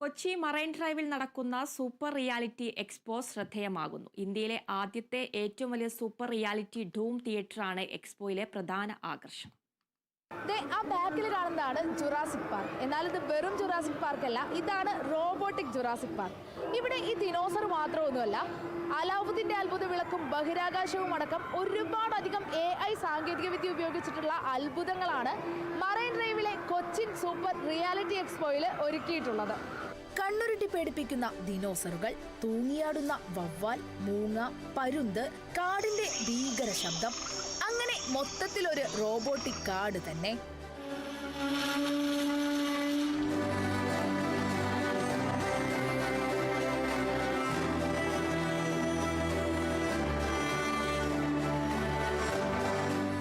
Kochi marine ഡ്രൈവിൽ നടക്കുന്ന super reality expo ശ്രദ്ധേയമാകുന്നു. ഇന്ത്യയിലെ ആദ്യത്തെ ഏറ്റവും വലിയ സൂപ്പർ റിയാലിറ്റി ഡൂം തിയേറ്ററാണ് എക്സ്പോയിലെ പ്രധാന ആകർഷണം. ആ ബാക്കിൽ കാണുന്നതാണ് ജുറാസിക് പാർക്ക്. എന്നാൽ ഇത് വെറും ജുറാസിക് പാർക്ക് അല്ല, ഇതാണ് റോബോട്ടിക് ജുറാസിക് പാർക്ക്. ഇവിടെ ഈ ദിനോസർ മാത്രമൊന്നുമല്ല, അലാവുദ്ദീന്റെ അത്ഭുത വിളക്കും ബഹിരാകാശവും അടക്കം ഒരുപാടധികം AI സാങ്കേതികവിദ്യ ഉപയോഗിച്ചിട്ടുള്ള അത്ഭുതങ്ങളാണ് മറൈൻ ഡ്രൈവിലെ കൊച്ചിൻ സൂപ്പർ റിയാലിറ്റി എക്സ്പോയിൽ ഒരുക്കിയിട്ടുള്ളത്. കണ്ണുരുട്ടി പേടിപ്പിക്കുന്ന ദിനോസറുകൾ, തൂങ്ങിയാടുന്ന വവ്വാൽ, മൂങ്ങ, പരുന്ത്, കാടിന്റെ ഭീകര ശബ്ദം, അങ്ങനെ മൊത്തത്തിലൊരു റോബോട്ടിക് കാട് തന്നെ.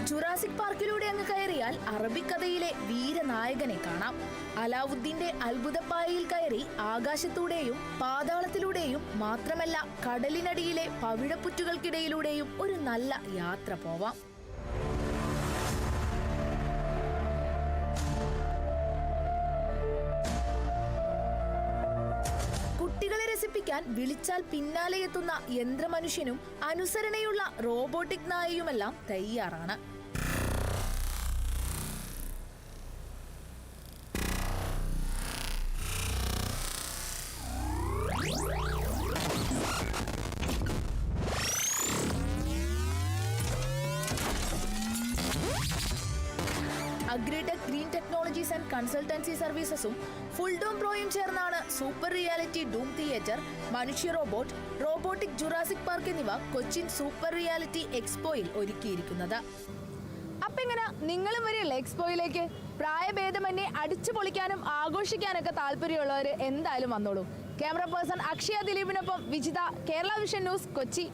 ജുറാസിക് പാർക്കിലൂടെ അങ്ങ് കയറിയാൽ അറബിക്കഥയിലെ വീരനായകനെ കാണാം. അലാവുദ്ദീന്റെ അത്ഭുതപ്പായയിൽ കയറി ആകാശത്തൂടെയും പാതാളത്തിലൂടെയും മാത്രമല്ല കടലിനടിയിലെ പവിഴപ്പുറ്റുകൾക്കിടയിലൂടെയും ഒരു നല്ല യാത്ര പോവാം. കുട്ടികളെ രസിപ്പിക്കാൻ വിളിച്ചാൽ പിന്നാലെ എത്തുന്ന യന്ത്രമനുഷ്യനും അനുസരണയുള്ള റോബോട്ടിക് നായയുമെല്ലാം തയ്യാറാണ്. Agritech green technologies and consultancy സർവീസസും ഫുൾഡോം പ്രോയും ചേർന്നാണ് സൂപ്പർ റിയാലിറ്റി ഡൂം തിയേറ്റർ, മനുഷ്യ റോബോട്ട്, റോബോട്ടിക് ജുറാസിക് പാർക്ക് എന്നിവ കൊച്ചിൻ സൂപ്പർ റിയാലിറ്റി എക്സ്പോയിൽ ഒരുക്കിയിരിക്കുന്നത്. അപ്പൊ ഇങ്ങനെ നിങ്ങളും വരെയുള്ള എക്സ്പോയിലേക്ക് പ്രായഭേദമന്യേ അടിച്ചു പൊളിക്കാനും ആഘോഷിക്കാനൊക്കെ താല്പര്യമുള്ളവർ എന്തായാലും വന്നോളൂ. ക്യാമറ പേഴ്സൺ അക്ഷയ ദിലീപിനൊപ്പം വിജിത, കേരള വിഷൻ ന്യൂസ്, കൊച്ചി.